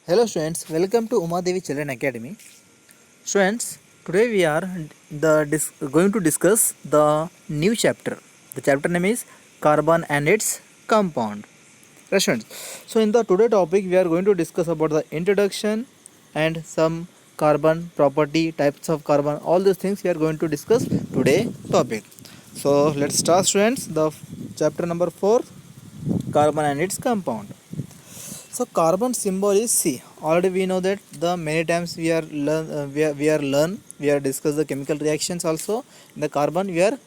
Hello students, welcome to Uma Devi Children Academy. Students, today we are going to discuss the new chapter. The chapter name is Carbon and its Compound. Right, students. So in the today topic we are going to discuss about the introduction and some carbon property, types of carbon, all these things we are going to discuss today topic. So let's start students, the chapter number 4, Carbon and its Compound. So carbon symbol is C. Already we know that the many times we are discuss the chemical reactions also. In the carbon we are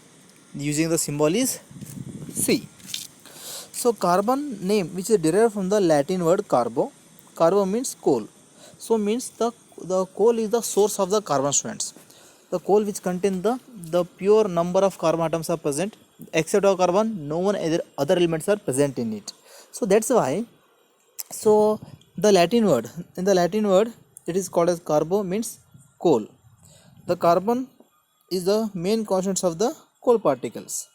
using the symbol is C. So carbon name which is derived from the Latin word carbo. Carbo means coal. So means the coal is the source of the carbon, students. The coal which contain the pure number of carbon atoms are present. Except of carbon, no one other elements are present in it. So that's why, so in the Latin word it is called as carbo means coal. The carbon is the main constituents of the coal particles,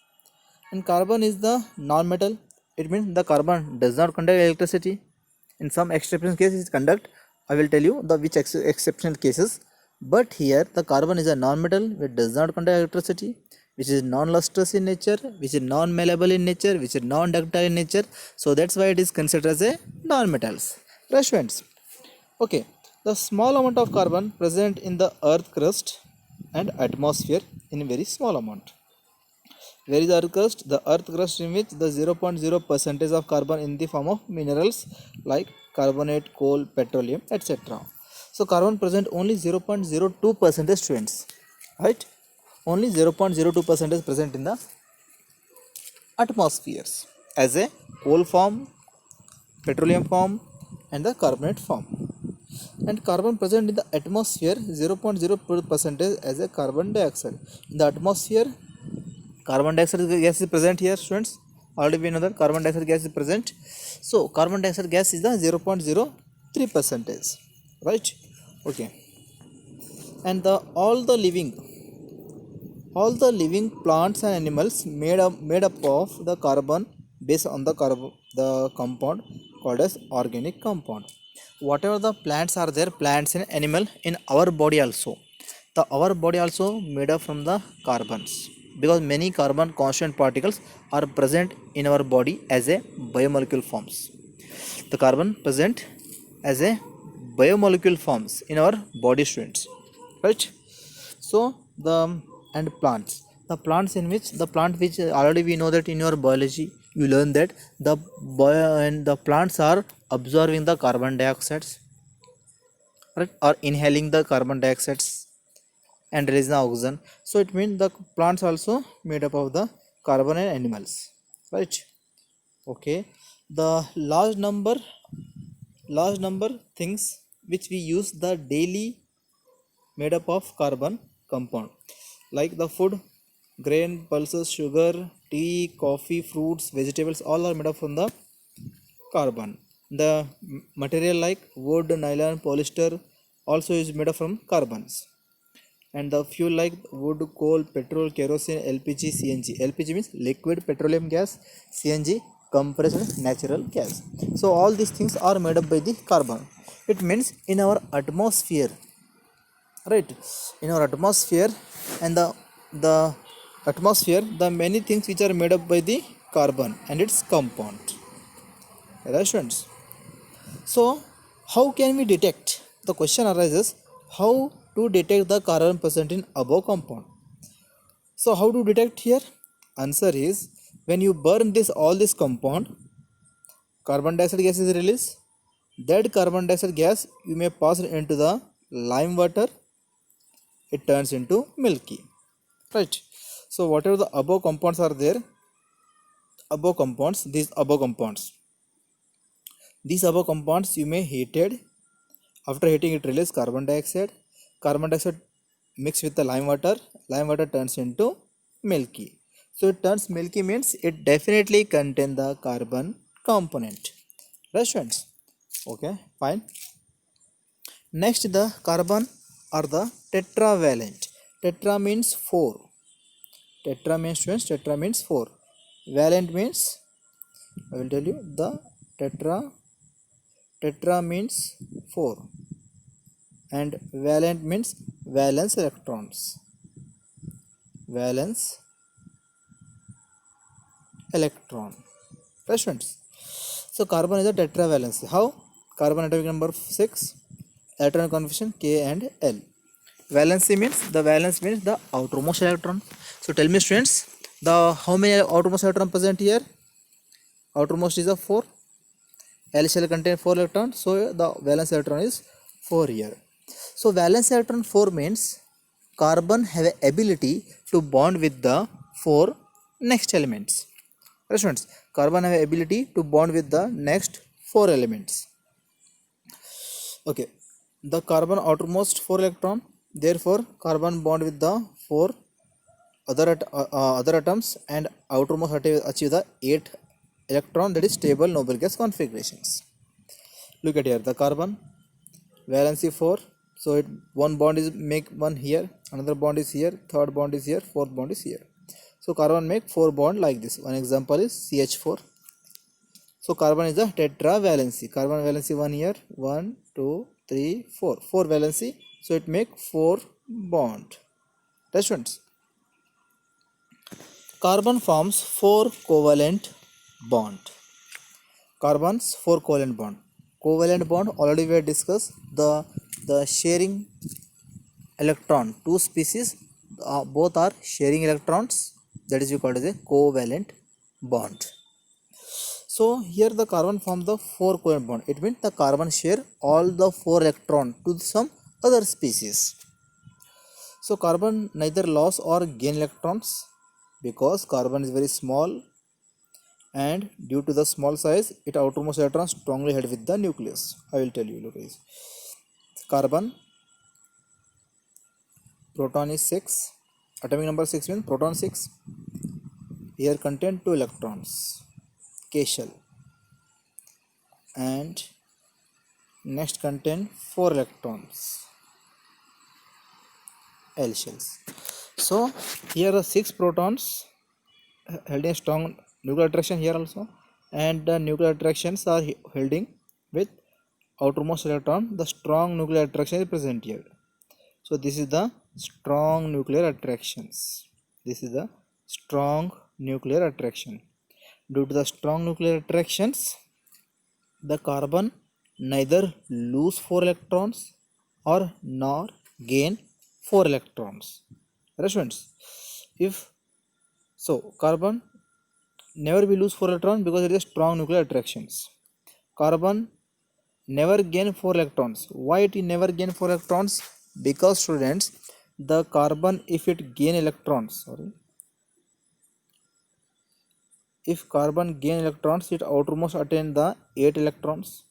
and carbon is the non-metal. It means the carbon does not conduct electricity. In some exception cases it conduct. I will tell you the which exceptional cases. But here the carbon is a non-metal which does not conduct electricity, which is non-lustrous in nature, which is non-malleable in nature, which is non-ductile in nature. So that's why it is considered as a non-metals. Right, students? Okay, the small amount of carbon present in the earth crust and atmosphere in very small amount. Where is the earth crust? The earth crust in which the 0.0 percentage of carbon in the form of minerals like carbonate, coal, petroleum, etc. So carbon present only 0.02 percentage, students, right? Only 0.02 percentage present in the atmospheres as a coal form, petroleum form, and the carbonate form. And carbon present in the atmosphere 0.0 percentage as a carbon dioxide. In the atmosphere, carbon dioxide gas is present here, students. Already we know that carbon dioxide gas is present. So carbon dioxide gas is the 0.03 percentage, right? Okay. And all the living plants and animals made up of the carbon based on the compound called as organic compound. Whatever the plants are there, plants and animal in our body also, our body also made up from the carbons, because many carbon constant particles are present in our body as a biomolecule forms. The carbon present as a biomolecule forms in our body, students, right? So the and plants, the plants in which the plant which already we know that in your biology you learn that the plants are absorbing the carbon dioxides, right, or inhaling the carbon dioxides and releasing the oxygen. So it means the plants also made up of the carbon and animals, right? Okay. The large number things which we use the daily made up of carbon compound, like the food, grain, pulses, sugar, tea, coffee, fruits, vegetables, all are made up from the carbon. The material like wood, nylon, polyester also is made up from carbons. And the fuel like wood, coal, petrol, kerosene, LPG, CNG. LPG means liquid petroleum gas, CNG compressed natural gas. So all these things are made up by the carbon. It means in our atmosphere, right? In our atmosphere, and the atmosphere, the many things which are made up by the carbon and its compound. Right, students? So how can we detect? The question arises, how to detect the carbon present in above compound. So how to detect here? Answer is, when you burn this all this compound, carbon dioxide gas is released. That carbon dioxide gas you may pass it into the lime water, it turns into milky, right? So whatever the above compounds are there, these above compounds you may heated. After heating it release carbon dioxide. Carbon dioxide mixed with the lime water turns into milky. So it turns milky means it definitely contain the carbon component. Right, students? Okay, fine. Next, the carbon are the tetravalent. Tetra means 4. Tetra means, students, tetra means 4. Valent means, I will tell you, the tetra tetra means 4 and valent means valence electrons. Valence electron. Right students? So carbon is a tetravalence. How? Carbon atomic number 6, electron configuration K and L. Valency means the outermost electron. So tell me students, the how many outermost electron present here? Outermost is a 4. L shell contain 4 electrons, so the valence electron is 4 here. So valence electron 4 means carbon have a ability to bond with the 4 next elements. Right students, carbon have a ability to bond with the next 4 elements. Okay, the carbon outermost 4 electron, therefore carbon bond with the 4 other atoms and outermost achieve the 8 electron, that is stable noble gas configurations. Look at here, the carbon valency 4, so it one bond is make one here, another bond is here, third bond is here, fourth bond is here. So carbon make 4 bond like this. One example is CH4. So carbon is a tetravalency. Carbon valency 1 here, 1 2 3 4, 4 valency, so it make 4 bond. Right students, carbon forms 4 covalent bond. Carbons 4 covalent bond. Covalent bond already we have discussed, the sharing electron, two species both are sharing electrons, that is we call it as a covalent bond. So here the carbon forms the 4 covalent bond. It means the carbon share all the 4 electron to some other species. So carbon neither loss or gain electrons because carbon is very small, and due to the small size, its outermost electron strongly held with the nucleus. I will tell you. Look at this. Carbon proton is 6, atomic number 6 means proton 6. Here contain 2 electrons, K shell, and next contain 4 electrons, L shells. So here are 6 protons holding strong nuclear attraction here also, and the nuclear attractions are holding with outermost electron. The strong nuclear attraction is present here. So this is the strong nuclear attractions. This is the strong nuclear attraction. Due to the strong nuclear attractions, the carbon neither lose 4 electrons or nor gain 4 electrons. Right students? If so, carbon never will lose 4 electrons because it is strong nuclear attractions. Carbon never gain 4 electrons. Why it never gain 4 electrons? Because students, the carbon if it gain electrons, if carbon gain electrons, it outermost attain the 8 electrons.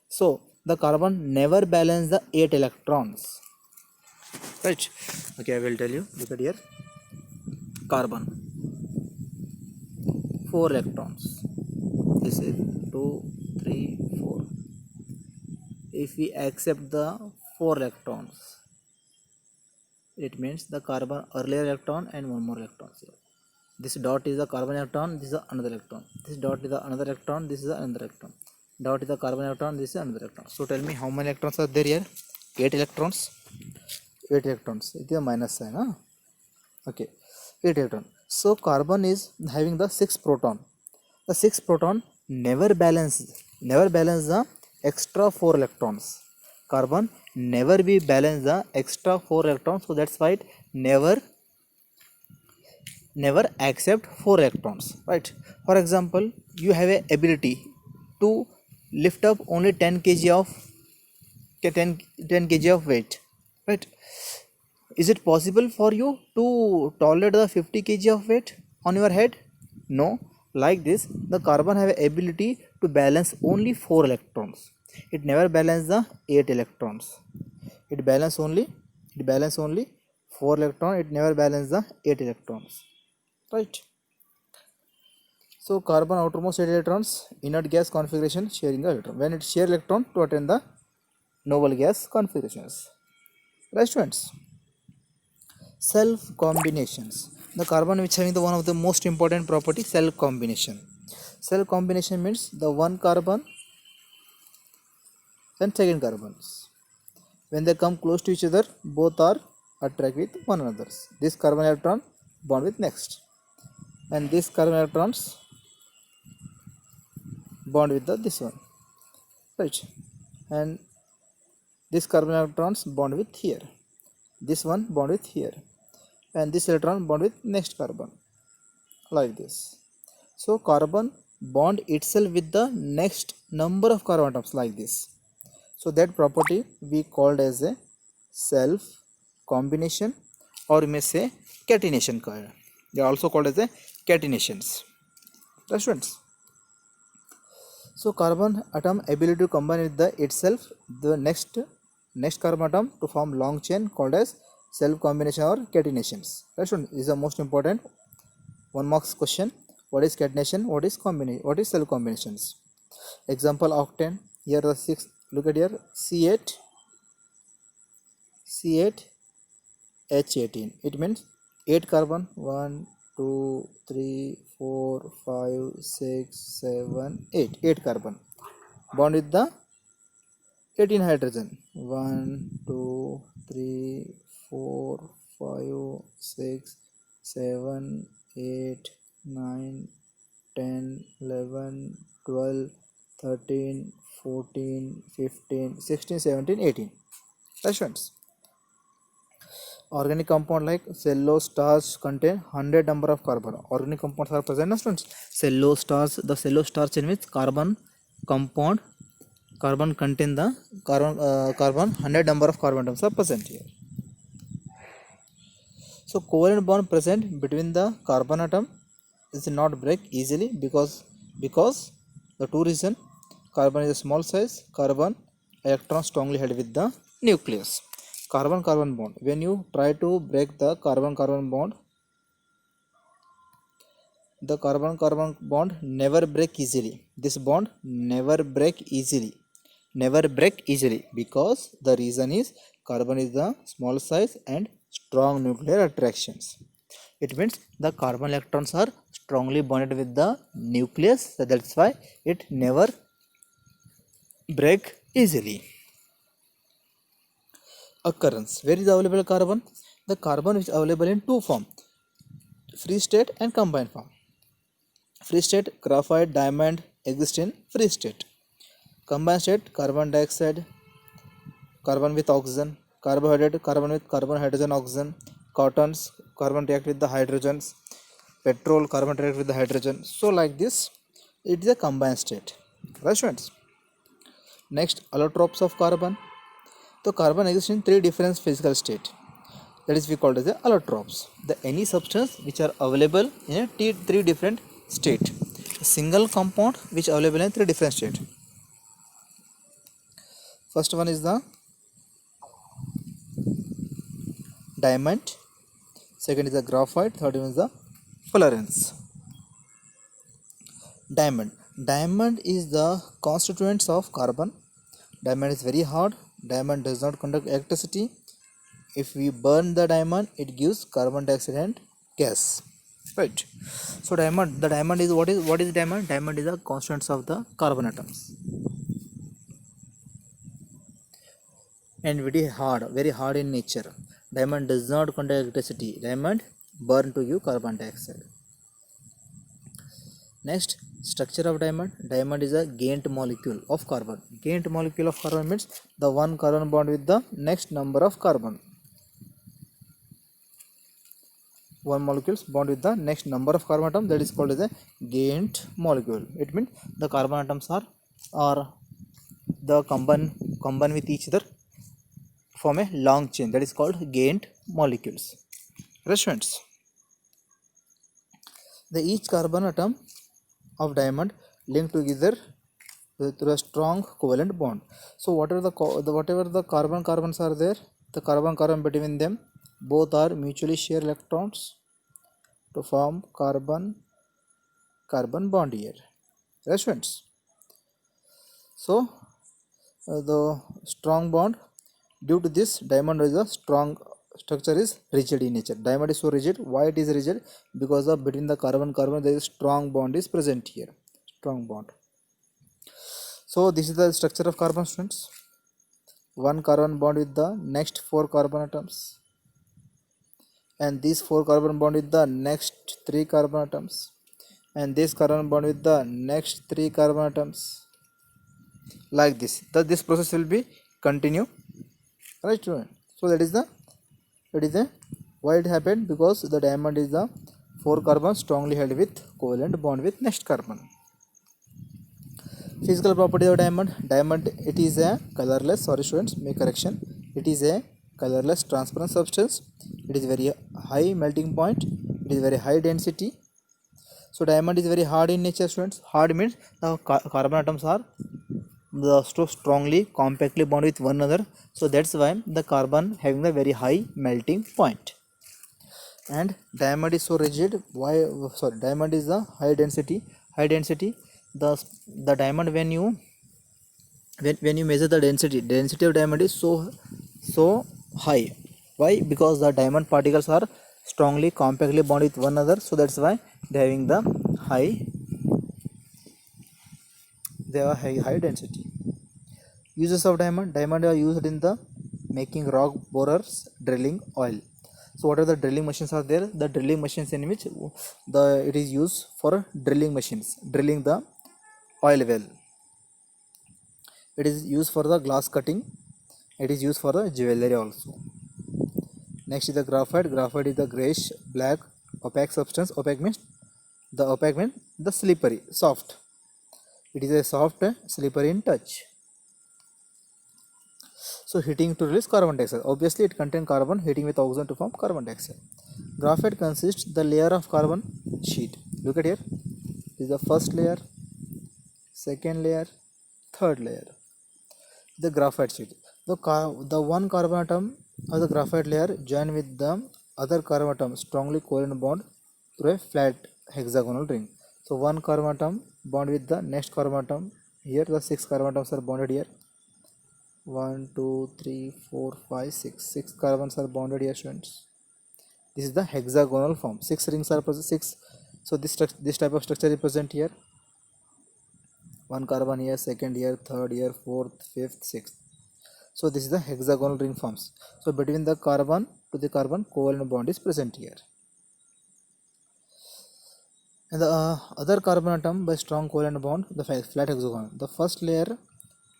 So the carbon never balance the 8 electrons. Right? Okay, I will tell you. Look at here. Carbon 4 electrons. This is 2 3 4. If we accept the 4 electrons, it means the carbon earlier electron and one more electron here. This dot is the carbon electron, this is another electron. This dot is the another electron, this is another electron. Dot is the carbon electron, this is another electron. So tell me how many electrons are there here? 8 electrons. 8 electrons. It is a minus sign. Huh? Okay. 8 electron. So carbon is having the 6 proton. The 6 proton never balance the extra 4 electrons. Carbon never be balance the extra 4 electrons, so that's why it never accept 4 electrons, right? For example, you have a ability to lift up only 10 kg of 10 kg of weight, right? Is it possible for you to tolerate the 50 kg of weight on your head? No. Like this, the carbon have a ability to balance only 4 electrons. It never balance the 8 electrons. It balance only 4 electrons. It never balance the 8 electrons, right? So carbon outermost 8 electrons, inert gas configuration sharing the electron. When it share electron to attain the noble gas configurations, right students? Self combinations. The carbon which having the one of the most important property, self combination. Cell combination means the one carbon and second carbons. When they come close to each other, both are attract with one another. This carbon electron bond with next, and this carbon electrons bond with this one, right? And this carbon electrons bond with here, this one bond with here, and this electron bond with next carbon, like this. So carbon bond itself with the next number of carbon atoms like this. So that property we called as a self combination, or you may say catenation. They are also called as a catenations. Right, students? So carbon atom ability to combine with the itself the next carbon atom to form long chain called as self combination or catenations. Right, students? This is the most important 1 marks question. What is catenation? What is combination? What is cell combinations? Example octane. Here the 6. Look at here, C8 H18. It means 8 carbon, 1 2 3 4 5 6 7 8. 8 carbon bond with the 18 hydrogen. 1 2 3 4 5 6 7 8 9 10 11 12 13 14 15 16 17 18. Right, friends? Organic compound like cellulose starch contain 100 number of carbon. Organic compounds are present, no, students? Cellulose starch, the cellulose starch in which carbon compound, carbon contain the carbon 100 number of carbon atoms are present here. So covalent bond present between the carbon atom is not break easily because the two reason. Carbon is a small size, carbon electron strongly held with the nucleus. Carbon-carbon bond. When you try to break the carbon-carbon bond, the carbon-carbon bond never break easily. This bond never break easily. Never break easily because the reason is carbon is the small size and strong nuclear attractions. It means the carbon electrons are strongly bonded with the nucleus, so that's why it never break easily. Occurrence. Where is available carbon? The carbon is available in two forms, free state and combined form. Free state, graphite, diamond exist in free state. Combined state, carbon dioxide, carbon with oxygen, carbohydrate, carbon with carbon, hydrogen, oxygen, cottons, carbon react with the hydrogens, petrol, carbon react with the hydrogen. So like this, it is a combined state. Right, students? Next, allotropes of carbon. So carbon exists in three different physical states. That is we call as the allotropes. The any substance which are available in a three different state. A single compound which available in three different state. First one is the diamond. Second is the graphite. Third one is the fullerenes. Diamond. Diamond is the constituents of carbon. Diamond is very hard. Diamond does not conduct electricity. If we burn the diamond, it gives carbon dioxide and gas. Right. So the diamond is what is diamond? Diamond is the constituents of the carbon atoms. And very hard in nature. Diamond does not conduct electricity. Diamond burn to give carbon dioxide. Next, structure of diamond. Diamond is a gained molecule of carbon. Gained molecule of carbon means the one carbon bond with the next number of carbon. One molecules bond with the next number of carbon atom, that is called as a gained molecule. It means the carbon atoms are the combine with each other, form a long chain, that is called gained molecules. Restaurants. The each carbon atom of diamond linked together through a strong covalent bond. So whatever the carbons are there, the carbon between them both are mutually share electrons to form carbon bond here. Right, friends? So the strong bond, due to this diamond is a strong structure is rigid in nature. Diamond is so rigid. Why it is rigid? Because of between the carbon there is strong bond is present here. strong bond. So this is the structure of carbon, students. One carbon bond with the next 4 carbon atoms, and this 4 carbon bond with the next 3 carbon atoms, and this carbon bond with the next 3 carbon atoms, like this. That this process will be continue, right, student? So that is the why it happened, because the diamond is the 4 carbon strongly held with covalent bond with next carbon. Physical property of diamond, it is a colorless, sorry students, make correction, it is a colorless transparent substance. It is very high melting point, it is very high density. So diamond is very hard in nature, students. Hard means the carbon atoms are so strongly compactly bond with one another, so that's why the carbon having a very high melting point. And diamond is so rigid, why, sorry, diamond is the high density. The diamond, when you measure the density of diamond is so high. Why? Because the diamond particles are strongly compactly bond with one another, so that's why they having the high density. Uses of diamond are used in the making rock borers, drilling, oil. So what are the drilling machines are there? The drilling machines in which it is used for drilling the oil well. It is used for the glass cutting. It is used for the jewelry also. Next is the graphite. Graphite is the grayish black opaque substance. Opaque means the slippery, soft. It is a soft, slippery in touch. So heating to release carbon dioxide. Obviously it contains carbon, heating with oxygen to form carbon dioxide. Graphite consists the layer of carbon sheet. Look at here. This is the first layer, second layer, third layer. The graphite sheet. The one carbon atom of the graphite layer join with the other carbon atom strongly covalent bond through a flat hexagonal ring. So one carbon atom bond with the next carbon atom. Here the 6 carbon atoms are bonded here. 1 2 3 4 5 6 6 carbons are bonded here, students. This is the hexagonal form. 6 rings are present, 6. So this type of structure is present here. One carbon here, second here, third here, fourth, fifth, sixth. So this is the hexagonal ring forms. So between the carbon to the carbon covalent bond is present here. And the other carbon atom by strong covalent bond, the flat hexagon. The first layer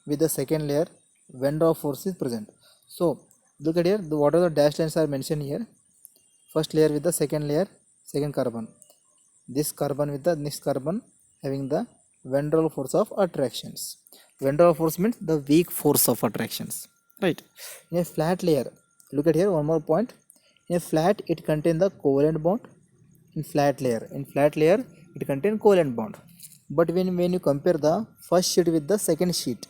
with the second layer, Van der Waals force is present. So look at here, what are the dashed lines are mentioned here. First layer with the second layer, second carbon. This carbon with the next carbon having the Van der Waals force of attractions. Van der Waals force means the weak force of attractions, right? In a flat layer, look at here, one more point. In a flat, it contains the covalent bond. In flat layer, it contains covalent bond. But when you compare the first sheet with the second sheet,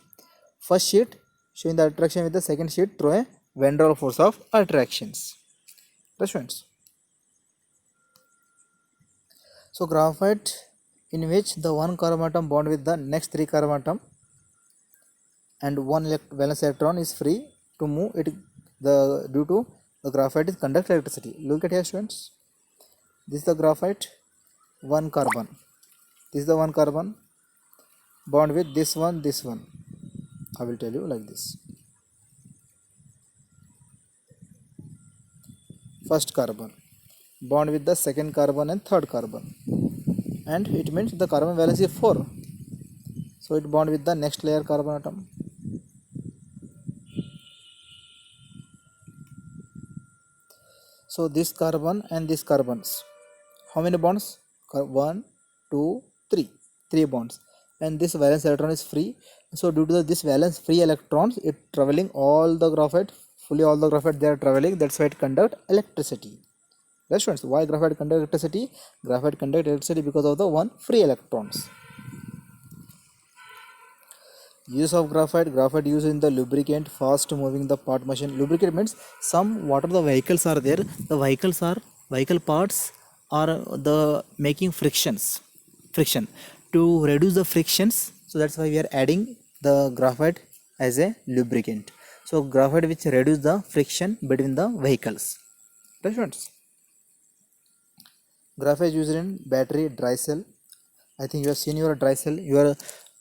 first sheet showing the attraction with the second sheet through a Van der Waals force of attractions. Right, students? So graphite, in which the one carbon atom bond with the next 3 carbon atom and one valence electron is free to move it, due to the graphite is conduct electricity. Look at here, students. This is the graphite, one carbon. This is the one carbon bond with this one. I will tell you like this. First carbon bond with the second carbon and third carbon, and it means the carbon valence is 4. So it bond with the next layer carbon atom. So this carbon and this carbons, how many bonds? 1 2 3, 3 bonds, and this valence electron is free. So due to this valence free electrons, it traveling all the graphite, fully all the graphite they are traveling, that's why it conduct electricity. Right, students? Why graphite conduct electricity? Graphite conduct electricity because of the one free electrons. Use of graphite used in the lubricant, fast moving the part machine. Lubricant means some, what are the vehicles are there, the vehicle parts are the making friction to reduce the frictions. So that's why we are adding the graphite as a lubricant. So graphite which reduce the friction between the vehicles. Right, friends? Graphite used in battery, dry cell. I think you have seen your dry cell, your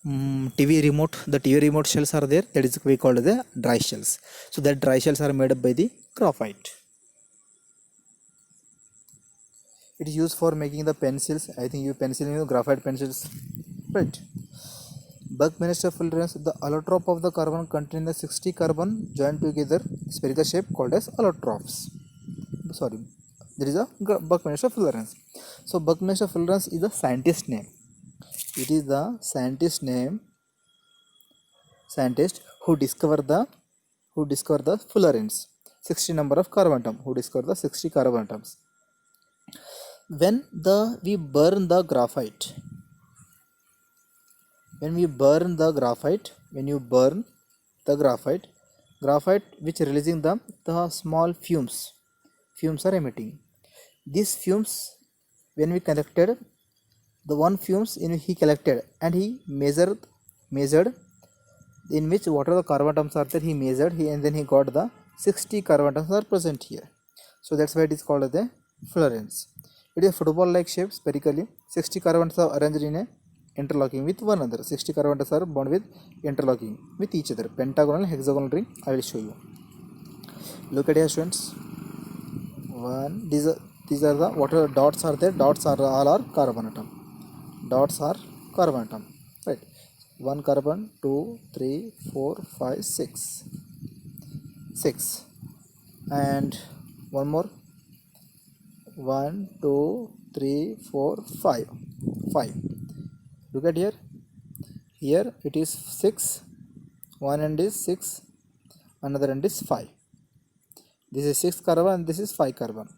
TV remote, the TV remote shells are there, that is we called the dry shells. So that dry shells are made up by the graphite. It is used for making the pencils. I think you pencil, graphite pencils, right? Buckminster fullerenes, the allotrope of the carbon contain the 60 carbon joined together spherical shape called as allotropes. Sorry, there is a Buckminster fullerenes. So Buckminster fullerenes is the scientist name. It is the scientist name, scientist who discovered the fullerenes, 60 number of carbon atom, who discovered the 60 carbon atoms. When we burn the graphite, when you burn the graphite which releasing the small fumes are emitting. These fumes, when we collected the one fumes he collected and he measured in which what are the carbon atoms are there, he measured and then he got the 60 carbon atoms are present here. So that's why it is called the fullerenes. It is a football like shape, spherically 60 carbon atoms are arranged in a interlocking with one another. 60 carbon atoms are bound with interlocking with each other, pentagonal, hexagonal ring. I will show you. Look at here, students. These are the what are dots are there. Dots are all are carbon atom. Dots are carbon atom, right? 1 carbon, 2, 3, 4, 5, 6, and one more, 1, 2, 3, 4, 5. Look at here. Here it is 6. One end is 6, another end is 5. This is 6 carbon and this is 5 carbon.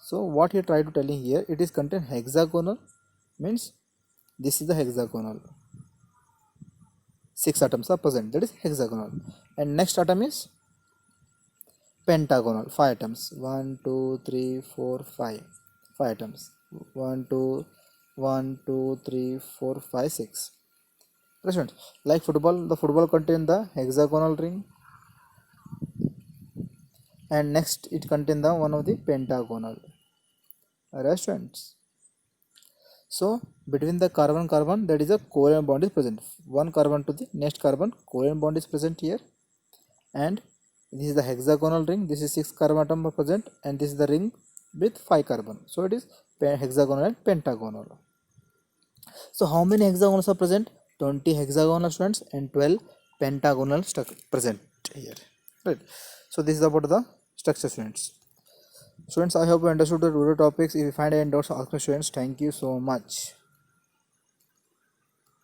So what he tried to telling here, it is contain hexagonal, means this is the hexagonal. 6 atoms are present, that is hexagonal. And next atom is pentagonal, 5 atoms. 1, 2, 3, 4, 5. 5 atoms. 1, 2, 3, 4, 5, 6. Present. Like football, the football contain the hexagonal ring. And next it contain the one of the pentagonal. Students. So between the carbon that is a covalent bond is present. One carbon to the next carbon, covalent bond is present here. And this is the hexagonal ring. This is 6 carbon atom present, and this is the ring with 5 carbon. So it is hexagonal and pentagonal. So how many hexagonals are present? 20 hexagonal, students, and 12 pentagonal present here, right? So this is about the structure, students. Students, I hope you understood the topics. If you find any doubts, ask me, students. Thank you so much.